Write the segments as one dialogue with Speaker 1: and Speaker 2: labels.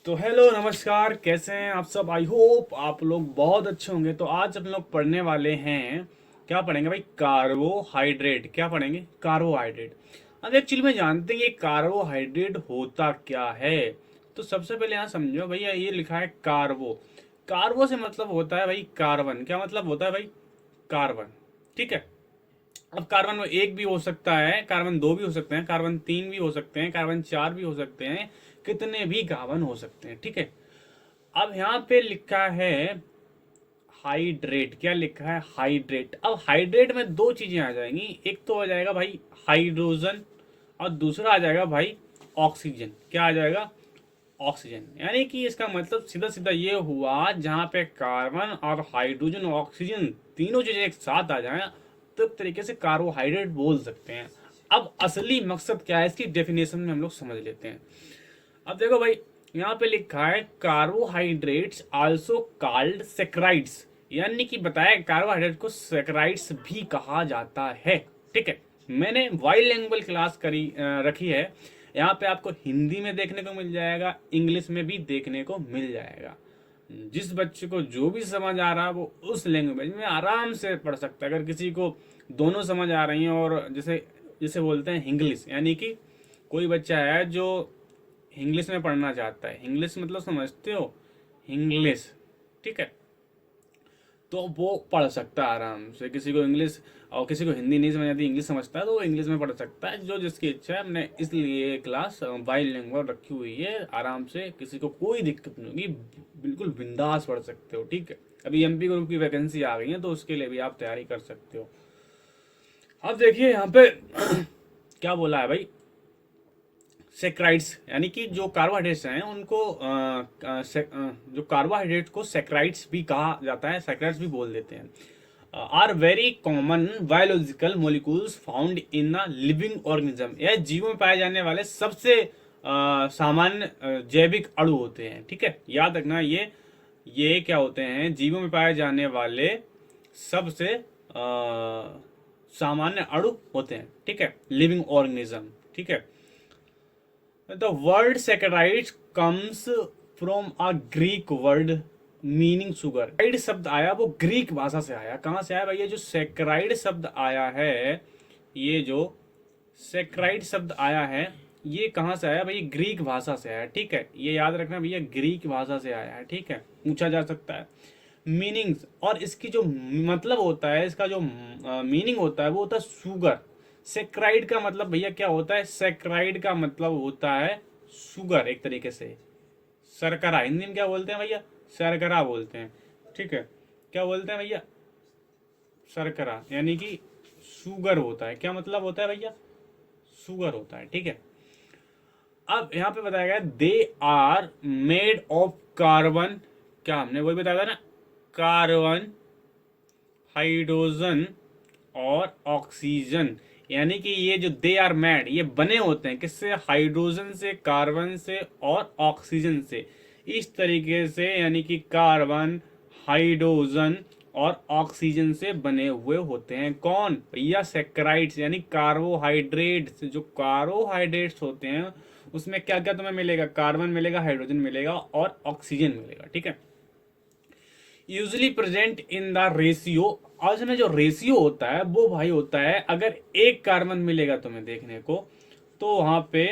Speaker 1: तो हेलो नमस्कार, कैसे हैं आप सब। आई होप आप लोग बहुत अच्छे होंगे। तो आज हम लोग पढ़ने वाले हैं, क्या पढ़ेंगे भाई, कार्बोहाइड्रेट। क्या पढ़ेंगे? कार्बोहाइड्रेट। अब एक्चुअली में जानते हैं ये कार्बोहाइड्रेट होता क्या है। तो सबसे पहले यहाँ समझो भैया, ये लिखा है कार्बो। कार्बो से मतलब होता है भाई कार्बन। क्या मतलब होता है भाई? कार्बन। ठीक है। अब कार्बन में एक भी हो सकता है, कार्बन दो भी हो सकते हैं, कार्बन तीन भी हो सकते हैं, कार्बन चार भी हो सकते हैं, कितने भी कार्बन हो सकते हैं। ठीक है। अब यहाँ पे लिखा है हाइड्रेट। क्या लिखा है? हाइड्रेट। अब हाइड्रेट में दो चीजें आ जाएंगी, एक तो आ जाएगा भाई हाइड्रोजन, और दूसरा आ जाएगा भाई ऑक्सीजन। क्या आ जाएगा? ऑक्सीजन। यानी कि इसका मतलब सीधा सीधा ये हुआ, जहां पे कार्बन और हाइड्रोजन और ऑक्सीजन तीनों चीजें एक साथ आ जाए तो एक तरीके से कार्बोहाइड्रेट बोल सकते हैं। अब असली मकसद क्या है इसकी डेफिनेशन में हम लोग समझ लेते हैं। अब देखो भाई, यहाँ पे लिखा है कार्बोहाइड्रेट्स आल्सो कॉल्ड सेक्राइड्स। यानी कि बताया कार्बोहाइड्रेट को सेक्राइड्स भी कहा जाता है। ठीक है। मैंने वाई लैंग्वेज क्लास रखी है। यहाँ पे आपको हिंदी में देखने को मिल जाएगा, इंग्लिश में भी देखने को मिल जाएगा। जिस बच्चे को जो भी समझ आ रहा है वो उस लैंग्वेज में आराम से पढ़ सकता है। अगर किसी को दोनों समझ आ रही हैं, और जैसे जैसे बोलते हैं इंग्लिश, यानी कि कोई बच्चा है जो इंग्लिश में पढ़ना चाहता है, इंग्लिश मतलब समझते हो, इंग्लिश। ठीक है। तो वो पढ़ सकता है आराम से। किसी को इंग्लिश और किसी को हिंदी नहीं समझ आती, इंग्लिश समझता है, तो वो इंग्लिश में पढ़ सकता है, जो जिसकी इच्छा है। हमने इसलिए क्लास बाई लैंग्वेज रखी हुई है। आराम से किसी को कोई दिक्कत नहीं होगी, बिल्कुल बिंदास पढ़ सकते हो। ठीक है। अभी एमपी ग्रुप की वैकेंसी आ गई है, तो उसके लिए भी आप तैयारी कर सकते हो। अब देखिए यहाँ पे क्या बोला है भाई, सेक्राइड्स। यानी कि जो कार्बोहाइड्रेट्स हैं उनको जो कार्बोहाइड्रेट को सेक्राइड्स भी कहा जाता है, सेक्राइड्स भी बोल देते हैं। Are very common biological molecules found in a living organism. यह जीवों में पाए जाने वाले सबसे सामान्य जैविक अणु होते हैं। ठीक है, याद रखना। ये क्या होते हैं? जीवों में पाए जाने वाले सबसे सामान्य अणु होते हैं। ठीक है, लिविंग ऑर्गेनिज्म। ठीक है। The word saccharide comes from a Greek word meaning sugar. Saccharide शब्द आया, वो ग्रीक भाषा से आया। कहां से आया भाई? ये जो सेक्राइड शब्द आया है, ये जो सेक्राइड शब्द आया है, ये कहां से आया भाई? ग्रीक भाषा से आया। ठीक है, ये याद रखना भैया, ग्रीक भाषा से आया है। ठीक है, पूछा जा सकता है। मीनिंग्स और इसकी जो मतलब होता है, इसका जो मीनिंग होता है वो होता है शुगर। सेक्राइड का मतलब भैया क्या होता है? सेक्राइड का मतलब होता है शुगर, एक तरीके से शर्करा। हिंदी में क्या बोलते हैं भैया? शर्करा बोलते हैं। ठीक है, क्या बोलते हैं भैया? शर्करा। यानी कि शुगर होता है। क्या मतलब होता है भैया? शुगर होता है। ठीक है। अब यहाँ पे बताया गया they are made of carbon. क्या हमने वही बताया था ना? कार्बन, हाइड्रोजन और ऑक्सीजन। यानी कि ये जो दे आर मैड, ये बने होते हैं किससे? हाइड्रोजन से, कार्बन से और ऑक्सीजन से। इस तरीके से यानी कि कार्बन, हाइड्रोजन और ऑक्सीजन से बने हुए होते हैं। कौन भैया? सेक्राइड्स। यानी कार्बोहाइड्रेट्स। जो कार्बोहाइड्रेट्स होते हैं उसमें क्या क्या तुम्हें मिलेगा? कार्बन मिलेगा, हाइड्रोजन मिलेगा और ऑक्सीजन मिलेगा। ठीक है। Usually present in the ratio. और इसमें जो रेशियो होता है वो भाई होता है, अगर एक कार्बन मिलेगा तुम्हें देखने को, तो वहां पे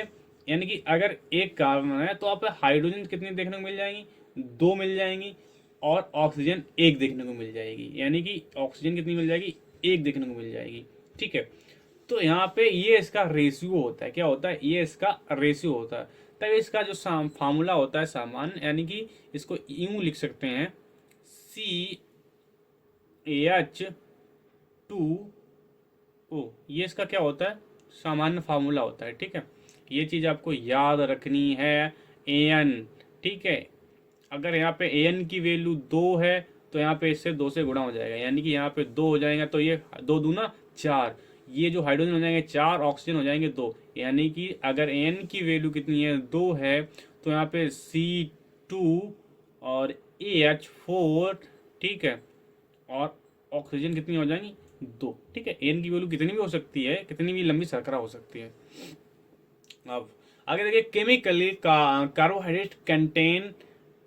Speaker 1: यानी कि अगर एक कार्बन है तो आप हाइड्रोजन कितनी देखने को मिल जाएंगी? दो मिल जाएंगी। और ऑक्सीजन एक देखने को मिल जाएगी। यानी कि ऑक्सीजन कितनी मिल जाएगी? एक देखने को मिल जाएगी। ठीक है। तो यहाँ पे ये इसका रेशियो होता है। क्या होता है? ये इसका रेशियो होता है। तब इसका जो फार्मूला होता है सामान्य, यानी कि इसको यूं लिख सकते हैं, CH2O। ये इसका क्या होता है? सामान्य फार्मूला होता है। ठीक है, ये चीज आपको याद रखनी है। एन। ठीक है। अगर यहाँ पे एन की वैल्यू 2 है तो यहाँ पे इससे 2 से गुणा हो जाएगा, यानी कि यहाँ पे 2 हो जाएगा, तो ये 2 दूना 4। ये जो हाइड्रोजन हो जाएंगे 4, ऑक्सीजन हो जाएंगे 2। यानी कि अगर एन की वैल्यू कितनी है? 2 है, तो यहाँ पे C2 और AH4। ठीक है। और ऑक्सीजन कितनी हो जाएंगी? 2। ठीक है, एन की वैल्यू कितनी भी हो सकती है, कितनी भी लंबी शर्करा हो सकती है। अब आगे देखिए, chemically carbohydrate contain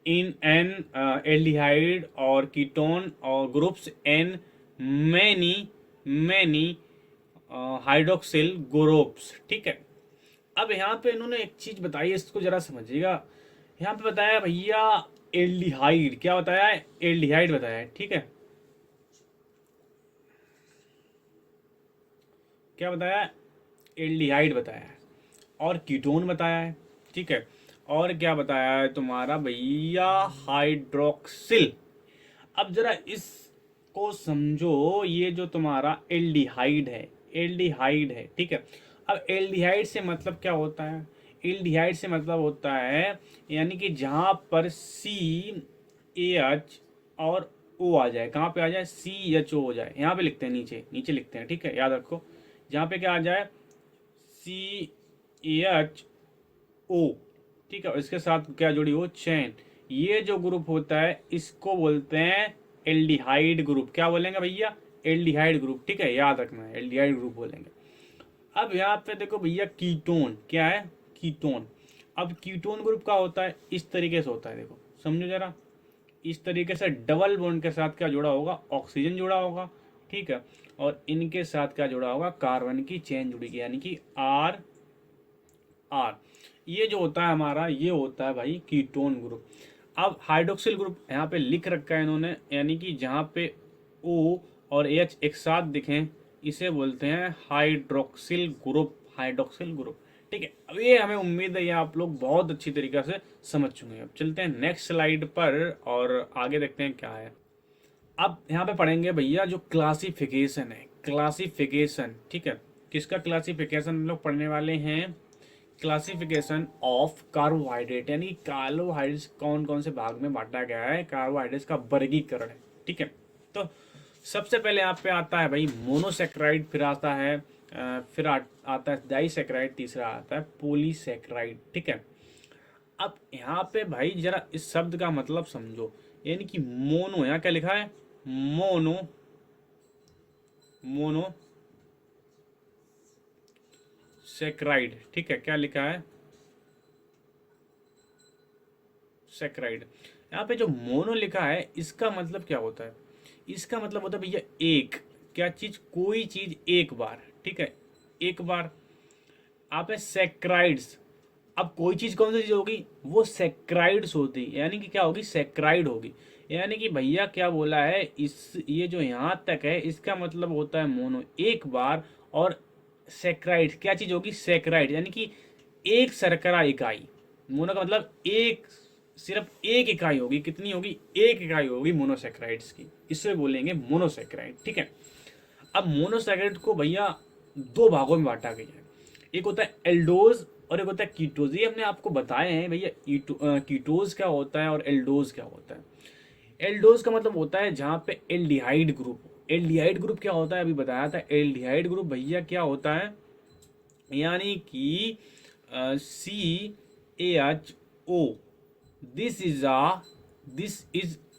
Speaker 1: in an aldehyde और कीटोन और groups an many many hydroxyl groups. ठीक है, अब यहाँ पे इन्होंने एक चीज बताई है, इसको जरा समझिएगा। यहाँ पे बताया भैया एल्डिहाइड, क्या बताया है, एल्डिहाइड बताया है। ठीक है, क्या बताया है, एल्डिहाइड बताया है, और कीटोन बताया है। ठीक है, और क्या बताया है तुम्हारा भैया, हाइड्रोक्सिल। अब जरा इसको समझो, ये जो तुम्हारा एल्डिहाइड है, एल्डिहाइड है, ठीक है। अब एल्डिहाइड से मतलब क्या होता है, एल्डिहाइड से मतलब होता है यानी कि जहां पर सी ए एच और ओ आ जाए, कहाँ पे आ जाए, सी एच ओ हो जाए, यहाँ पे लिखते हैं, नीचे नीचे लिखते हैं। ठीक है, याद रखो, जहाँ पे क्या आ जाए, सी एच ओ। ठीक है, और इसके साथ क्या जुड़ी हो, चैन। ये जो ग्रुप होता है इसको बोलते हैं एल्डिहाइड ग्रुप। क्या बोलेंगे भैया, एल्डिहाइड ग्रुप। ठीक है, याद रखना है, एल्डिहाइड ग्रुप बोलेंगे। अब यहाँ पे देखो भैया, कीटोन क्या है, कीटोन। अब कीटोन ग्रुप का होता है इस तरीके से होता है, देखो समझो जरा, इस तरीके से डबल बॉन्ड के साथ क्या जुड़ा होगा, ऑक्सीजन जुड़ा होगा। ठीक है, और इनके साथ क्या जुड़ा होगा, कार्बन की चेन जुड़ी, यानी कि आर आर। ये जो होता है हमारा, ये होता है भाई कीटोन ग्रुप। अब हाइड्रोक्सिल ग्रुप यहाँ पे लिख रखा है इन्होंने, यानी कि जहाँ पे ओ और एच एक साथ दिखें, इसे बोलते हैं हाइड्रोक्सिल ग्रुप, हाइड्रोक्सिल ग्रुप। ठीक है, अब ये हमें उम्मीद है ये आप लोग बहुत अच्छी तरीके से समझ चुके हैं। अब चलते हैं नेक्स्ट स्लाइड पर और आगे देखते हैं क्या है। अब यहाँ पे पढ़ेंगे भैया जो क्लासिफिकेशन है, क्लासिफिकेशन। ठीक है, किसका क्लासिफिकेशन हम लोग पढ़ने वाले हैं, क्लासिफिकेशन ऑफ कार्बोहाइड्रेट, यानी कार्बोहाइड्रेट्स कौन कौन से भाग में बांटा गया है, कार्बोहाइड्रेट्स का वर्गीकरण है। ठीक है, तो सबसे पहले यहाँ पे आता है भाई मोनोसेक्राइड, फिर आता है आता है डाइसेक्राइड, तीसरा आता है पॉलीसेक्राइड। ठीक है, अब यहाँ पे भाई जरा इस शब्द का मतलब समझो, यानी कि मोनो, यहाँ क्या लिखा है, मोनो, मोनो सेक्राइड। ठीक है, क्या लिखा है, सेक्राइड। यहाँ पे जो मोनो लिखा है इसका मतलब क्या होता है, इसका मतलब होता है भैया एक, क्या चीज, कोई चीज एक बार। ठीक है, एक बार। आप है सेक्राइड्स, अब कोई चीज कौन सी चीज होगी, वो सेक्राइड्स होती, यानी कि क्या होगी, सेक्राइड होगी। यानी कि भैया क्या बोला है, इस ये जो यहाँ तक है इसका मतलब होता है मोनो, एक बार, और सेक्राइड क्या चीज होगी, सेक्राइड यानी कि एक शर्करा इकाई। मोनो का मतलब एक, सिर्फ एक इकाई होगी, कितनी होगी, एक इकाई होगी मोनोसेक्राइड्स की, इससे बोलेंगे मोनोसेक्राइड। ठीक है, अब मोनोसेक्राइड को भैया दो भागों में बांटा गया है, एक होता है एल्डोज और एक होता है कीटोज। ये हमने आपको बताए हैं भैया, कीटोज क्या होता है और एल्डोज क्या होता है। एल्डोज का मतलब होता है जहाँ पे एल्डिहाइड ग्रुप, एल्डिहाइड ग्रुप क्या होता है, अभी बताया था। एल्डिहाइड ग्रुप भैया क्या होता है, यानी कि C A H O, this is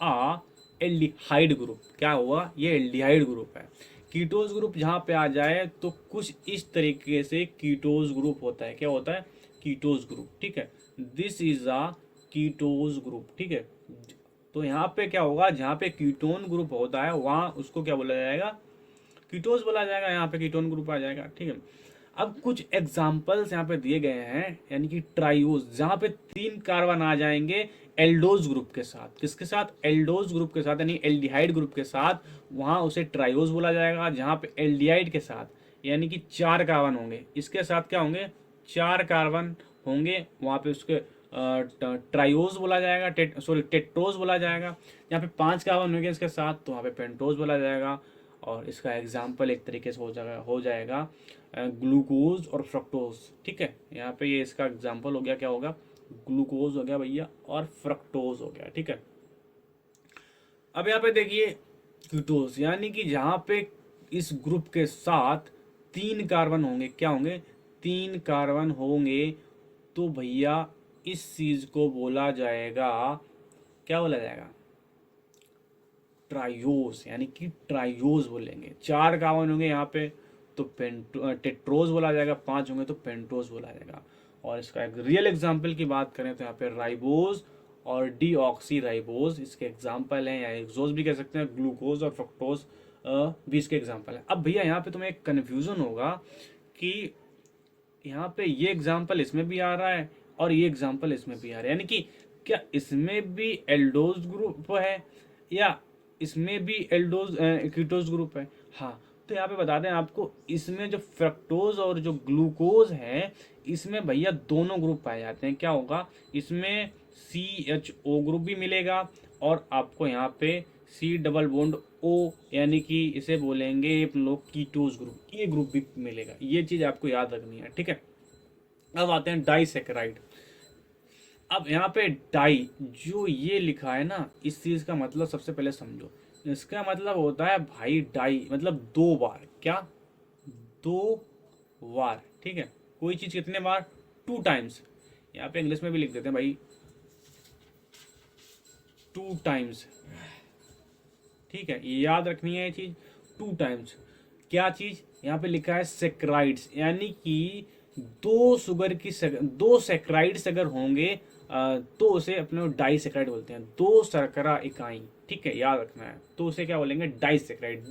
Speaker 1: a aldehyde group. क्या हुआ, ये एल्डिहाइड ग्रुप है। कीटोज ग्रुप जहाँ पे आ जाए तो कुछ इस तरीके से कीटोज ग्रुप होता है, क्या होता है, कीटोज ग्रुप। ठीक है, दिस इज अ कीटोज ग्रुप। ठीक है, तो यहाँ पे क्या होगा, जहाँ पे कीटोन ग्रुप होता है वहाँ उसको क्या बोला जाएगा, कीटोज बोला जाएगा, यहाँ पे कीटोन ग्रुप आ जाएगा। ठीक है, अब कुछ एग्जाम्पल्स यहाँ पे दिए गए हैं, यानी कि ट्राइओज, जहाँ पे तीन कार्बन आ जाएंगे एल्डोज ग्रुप के साथ, किसके साथ, एल्डोज ग्रुप के साथ, यानी एल्डिहाइड ग्रुप के साथ, वहाँ उसे ट्राइओज बोला जाएगा। जहाँ पे एल्डिहाइड के साथ यानी कि चार कार्बन होंगे, इसके साथ क्या होंगे, चार कार्बन होंगे, वहाँ पे उसके ट्राइओज बोला जाएगा, सॉरी टेट्रोज बोला जाएगा। यहाँ पे पांच कार्बन होंगे इसके साथ, तो वहाँ पे पेंटोज बोला जाएगा। और इसका एग्जाम्पल एक तरीके से हो जाएगा ग्लूकोज और फ्रक्टोज। ठीक है, यहाँ पे ये इसका एग्जाम्पल हो गया, क्या होगा, ग्लूकोज हो गया भैया और फ्रक्टोज हो गया। ठीक है, अब यहाँ पे देखिए कीटोज, यानी कि जहाँ पे इस ग्रुप के साथ तीन कार्बन होंगे, क्या होंगे, तीन कार्बन होंगे, तो भैया इस चीज को बोला जाएगा, क्या बोला जाएगा, ट्राइयोस, यानी कि ट्राइयोस बोलेंगे। चार कार्बन होंगे यहाँ पे तो टेट्रोज बोला जाएगा, पांच होंगे तो पेंटोज बोला जाएगा। और इसका एक रियल एग्जाम्पल की बात करें तो यहाँ पे राइबोज और डीऑक्सी राइबोज इसके एग्जाम्पल हैं, या एक्सोज भी कह सकते हैं, ग्लूकोज और फ्रक्टोज भी इसके एग्जाम्पल है। अब भैया यहाँ पे तुम्हें एक कन्फ्यूजन होगा कि यहाँ पे ये एग्जाम्पल इसमें भी आ रहा है और ये एग्जाम्पल इसमें भी आ रहा है, यानी कि क्या इसमें भी एल्डोज ग्रुप है या इसमें भी एल्डोज कीटोज ग्रुप है। हाँ, तो यहाँ पे बता दें आपको, इसमें जो फ्रक्टोज और जो ग्लूकोज है इसमें भैया दोनों ग्रुप पाए जाते हैं। क्या होगा, इसमें CHO ग्रुप भी मिलेगा और आपको यहाँ पे C डबल बॉन्ड O, यानी कि इसे बोलेंगे हम लोग कीटोज ग्रुप, ये ग्रुप भी मिलेगा। ये चीज़ आपको याद रखनी है, ठीक है। अब आते हैं डाइसेकेराइड। अब यहाँ पे डाई जो ये लिखा है ना, इस चीज़ का मतलब सबसे पहले समझो। इसका मतलब होता है भाई डाई मतलब दो बार, क्या, दो बार, ठीक है। कोई चीज़ कितने बार, 2 टाइम्स। यहाँ पे इंग्लिश में भी लिख देते हैं भाई 2 टाइम्स, ठीक है। ये याद रखनी है ये चीज़, 2 टाइम्स। क्या चीज़ यहाँ पे लिखा है, सेक्राइड्स, यानी कि दो सेक्राइड्स अगर होंगे तो उसे अपने डाइसेक्राइड बोलते हैं, दो शर्करा इकाई, ठीक है, याद रखना है। तो उसे क्या बोलेंगे, डाइसेक्राइड।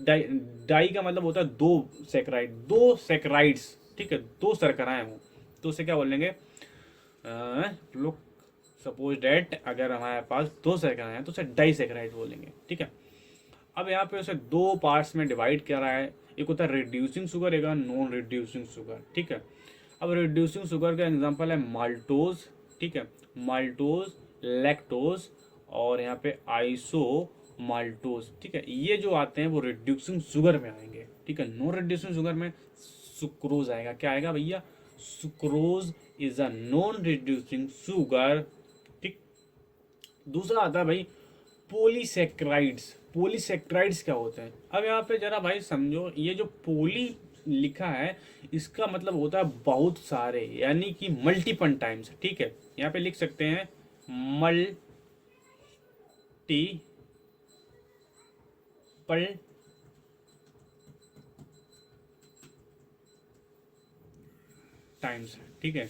Speaker 1: डाई का मतलब होता है दो सेक्राइड, दो सेक्राइड्स, ठीक है, दो शर्कराएं हो तो उसे क्या बोलेंगे, लोग सपोज डेट अगर हमारे पास दो शर्कराएं हैं तो उसे डाइसेक्राइड बोलेंगे, ठीक है। अब यहाँ पे उसे दो पार्ट्स में डिवाइड किया रहा है, एक होता है रिड्यूसिंग शुगर, एक नॉन रिड्यूसिंग शुगर, ठीक है। अब रिड्यूसिंग शुगर का एग्जांपल है माल्टोज, ठीक है, माल्टोज, लैक्टोज और यहाँ पे आइसो माल्टोज, ठीक है। ये जो आते हैं वो रिड्यूसिंग शुगर में आएंगे, ठीक है। नॉन रिड्यूसिंग शुगर में सुक्रोज आएगा। क्या आएगा भैया, sucrose is a non reducing sugar, ठीक। दूसरा आता है भाई पॉलीसेक्राइड्स। पॉलीसेक्राइड्स क्या होते हैं, अब यहाँ पे जरा भाई समझो, ये जो पोली लिखा है इसका मतलब होता है बहुत सारे, यानी कि मल्टीपल टाइम्स, ठीक है। यहाँ पे लिख सकते हैं मल्टीपल टाइम्स, ठीक है।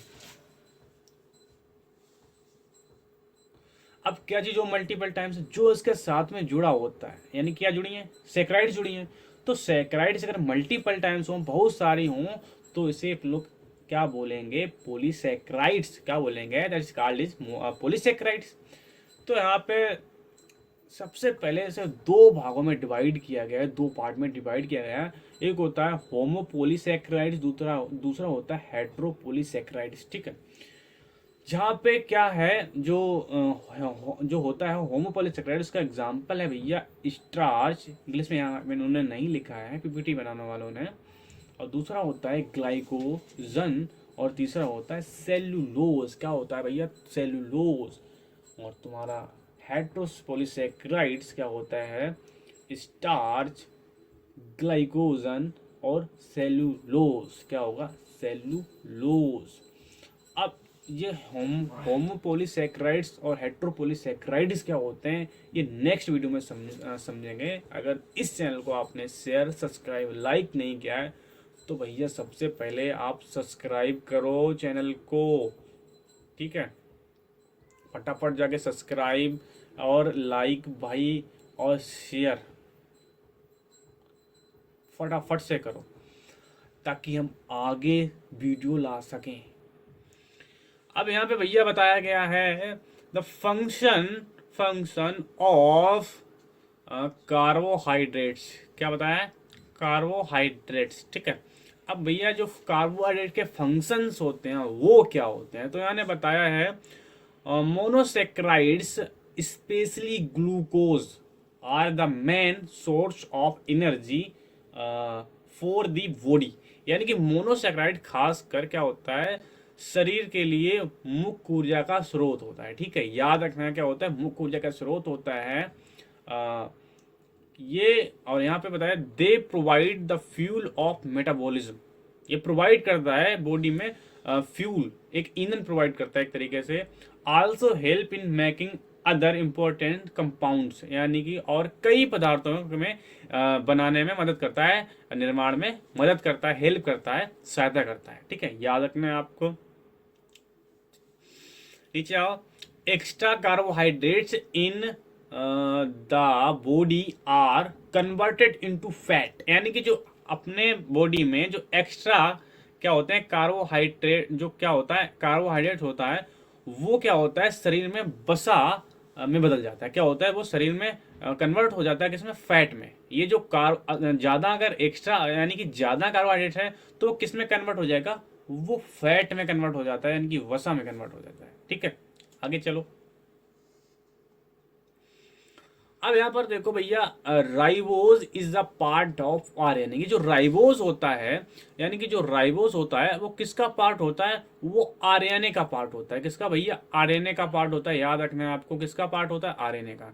Speaker 1: अब क्या चीज, जो मल्टीपल टाइम्स जो इसके साथ में जुड़ा होता है, यानी क्या जुड़ी है, सेक्राइड्स जुड़ी हैं। तो सेक्राइड्स अगर मल्टीपल टाइम्स हो, बहुत सारी हों, तो इसे लोग क्या बोलेंगे, पॉलीसेक्राइड्स, क्या बोलेंगे, that is called is polysaccharides. तो यहाँ पे सबसे पहले इसे दो भागों में डिवाइड किया गया है, दो पार्ट में डिवाइड किया गया है। एक होता है होमोपोलीसेक्राइड्स, दूसरा होता है हेट्रोपोलीसेक्राइड्स, ठीक है। जहाँ पे क्या है, जो होता है होमोपोलीसेक्राइड्स का एग्जांपल है भैया स्टार्च, इंग्लिश में यहाँ मैंने उन्होंने नहीं लिखा है पीपीटी बनाने वालों ने। और दूसरा होता है ग्लाइकोजन और तीसरा होता है सेल्यूलोज। क्या होता है भैया, सेल्यूलोज। और तुम्हारा हेट्रोपोलीसेक्राइड्स क्या होता है, स्टार्च, ग्लाइकोजन और सेल्यूलोज। क्या होगा, सेल्यूलोज। अब ये होमोपोलीसेक्राइड्स और हेट्रोपोलीसेक्राइड्स क्या होते हैं, ये नेक्स्ट वीडियो में समझेंगे। अगर इस चैनल को आपने शेयर, सब्सक्राइब, लाइक नहीं किया है तो भैया सबसे पहले आप सब्सक्राइब करो चैनल को, ठीक है। फटाफट जाके सब्सक्राइब और लाइक भाई और शेयर फटाफट से करो ताकि हम आगे वीडियो ला सकें। अब यहाँ पे भैया बताया गया है द फंक्शन ऑफ कार्बोहाइड्रेट्स। क्या बताया है, कार्बोहाइड्रेट्स, ठीक है। अब भैया जो कार्बोहाइड्रेट के फंक्शंस होते हैं वो क्या होते हैं, तो यहाँ ने बताया है monosaccharides specially glucose are the main source of energy for the body. यानी कि मोनोसेक्राइड खास कर क्या होता है, शरीर के लिए मुख्य ऊर्जा का स्रोत होता है, ठीक है। याद रखना क्या होता है, मुख्य ऊर्जा का स्रोत होता है ये। और यहाँ पे बताया they provide the fuel of metabolism. ये प्रोवाइड करता है बॉडी में फ्यूल, एक ईंधन प्रोवाइड करता है एक तरीके से। Also help in making other important compounds, यानी कि और कई पदार्थों में बनाने में मदद करता है, निर्माण में मदद करता है, हेल्प करता है, सहायता करता है, ठीक है। याद रखना है आपको। नीचे आओ। Extra carbohydrates in the body are converted into fat, यानी कि जो अपने बॉडी में जो एक्स्ट्रा क्या होते हैं कार्बोहाइड्रेट, जो क्या होता है कार्बोहाइड्रेट होता है, वो क्या होता है शरीर में वसा में बदल जाता है। क्या होता है वो शरीर में कन्वर्ट हो जाता है किसमें, फैट में। ये जो ज्यादा अगर एक्स्ट्रा यानी कि ज्यादा कार्बोहाइड्रेट है तो वो किस में कन्वर्ट हो जाएगा, वो फैट में कन्वर्ट हो जाता है, यानी कि वसा में कन्वर्ट हो जाता है। ठीक है, आगे चलो। अब यहाँ पर देखो भैया, ribose is the part of RNA. ये जो राइबोज होता है, यानी कि जो राइबोज होता है वो किसका पार्ट होता है, वो आरएनए का पार्ट होता है। किसका भैया, आरएनए का पार्ट होता है। याद रखना है आपको, किसका पार्ट होता है, आरएनए का।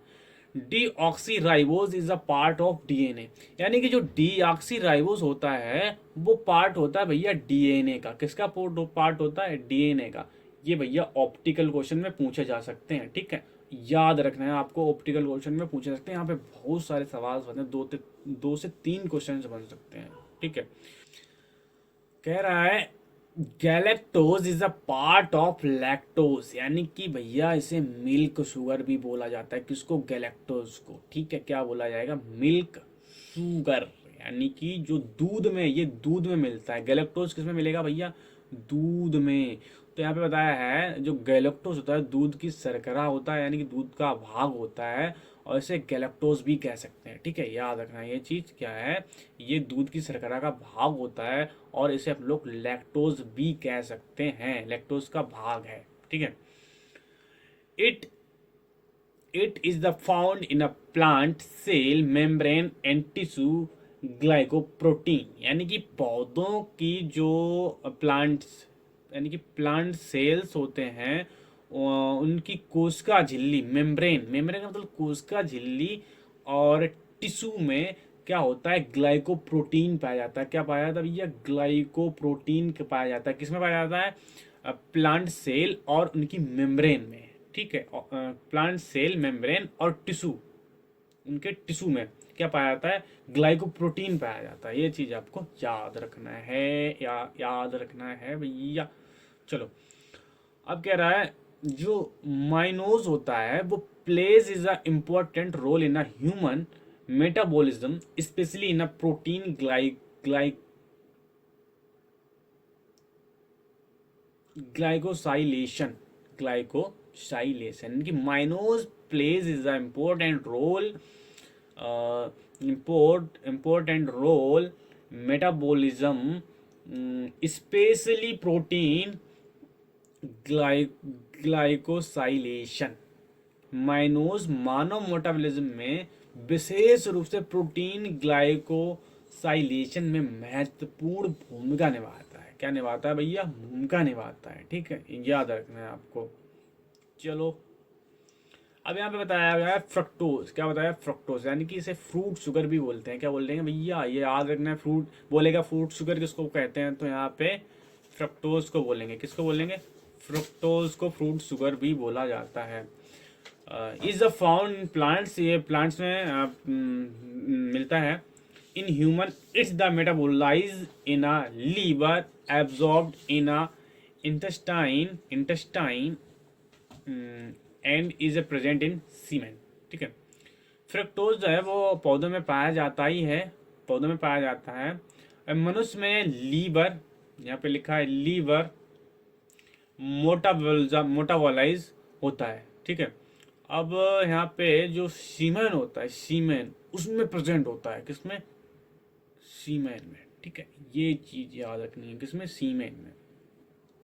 Speaker 1: Deoxy ribose is a part of DNA, यानी कि जो डीऑक्सी राइबोज होता है वो पार्ट होता है भैया डीएनए का। किसका पार्ट होता है, डीएनए का। ये भैया ऑप्टिकल क्वेश्चन में पूछे जा सकते हैं। ठीक है, याद रखना है आपको, ऑप्टिकल क्वेश्चन में पूछे सकते हैं। यहाँ पे बहुत सारे सवाल बनते हैं, दो से तीन क्वेश्चन बन सकते हैं। ठीक है, कह रहा है galactose is a part of lactose, यानी कि भैया इसे मिल्क शुगर भी बोला जाता है। किसको, गैलेक्टोज को। ठीक है, क्या बोला जाएगा, मिल्क शुगर, यानी कि जो दूध में, ये दूध में मिलता है। गैलेक्टोज किस में मिलेगा भैया, दूध में। तो यहाँ पे बताया है जो गैलेक्टोज होता है दूध की शर्करा होता है, यानी कि दूध का भाग होता है, और इसे गैलेक्टोज भी कह सकते हैं। ठीक है, याद रखना ये चीज क्या है, ये दूध की शर्करा का भाग होता है, और इसे हम लोग लैक्टोज भी कह सकते हैं, लैक्टोज का भाग है। ठीक है, it it is the found in a plant cell membrane and tissue glycoprotein, यानी कि पौधों की जो प्लांट्स यानी कि प्लांट सेल्स होते हैं उनकी कोशिका झिल्ली, मेम्ब्रेन, मेम्ब्रेन का मतलब कोशिका झिल्ली, और टिश्यू में क्या होता है, ग्लाइकोप्रोटीन पाया जाता है। क्या पाया जाता है भैया, ग्लाइकोप्रोटीन पाया जाता है। किसमें पाया जाता है, प्लांट सेल और उनकी मेम्ब्रेन में। ठीक है, प्लांट सेल, मेम्ब्रेन और टिश्यू, उनके टिश्यू में क्या पाया जाता है, ग्लाइकोप्रोटीन पाया जाता है। ये चीज आपको याद रखना है, याद रखना है भैया। चलो, अब कह रहा है जो माइनोज होता है वो plays is a important role in a human metabolism, specially in a protein glycosylation, glycosylation कि mannose plays is a important role metabolism, specially protein glycosylation. Mannose मानव मेटाबॉलिज्म में विशेष रूप से प्रोटीन ग्लाइकोसाइलेशन में महत्वपूर्ण भूमिका निभाता है। क्या निभाता है भैया, भूमिका निभाता है। ठीक है, याद रखना है आपको। चलो, अब यहाँ पे बताया गया है फ्रक्टोज। क्या बताया, फ्रक्टोज, यानी कि इसे फ्रूट शुगर भी बोलते हैं। क्या बोलते हैं भैया, ये याद रखना है। फ्रूट बोलेगा, फ्रूट शुगर किसको कहते हैं, तो यहाँ पे फ्रक्टोज को बोलेंगे। किसको बोलेंगे, फ्रक्टोज को फ्रूट शुगर भी बोला जाता है। Is a found in plants, ये प्लांट्स में मिलता है। In human it's the metabolize in a liver, absorbed in a intestine and is a present in semen. ठीक है, फ्रक्टोज जो है वो पौधों में पाया जाता ही है, पौधों में पाया जाता है। मनुष्य में लीवर, यहाँ पे लिखा है लीवर मोटाबोलाइज होता है। ठीक है, अब यहाँ पे जो सीमेन होता है, सीमेन उसमें प्रेजेंट होता है। किसमें, सीमेन में। ठीक है, ये चीज याद रखनी है, किसमें, सीमेन में।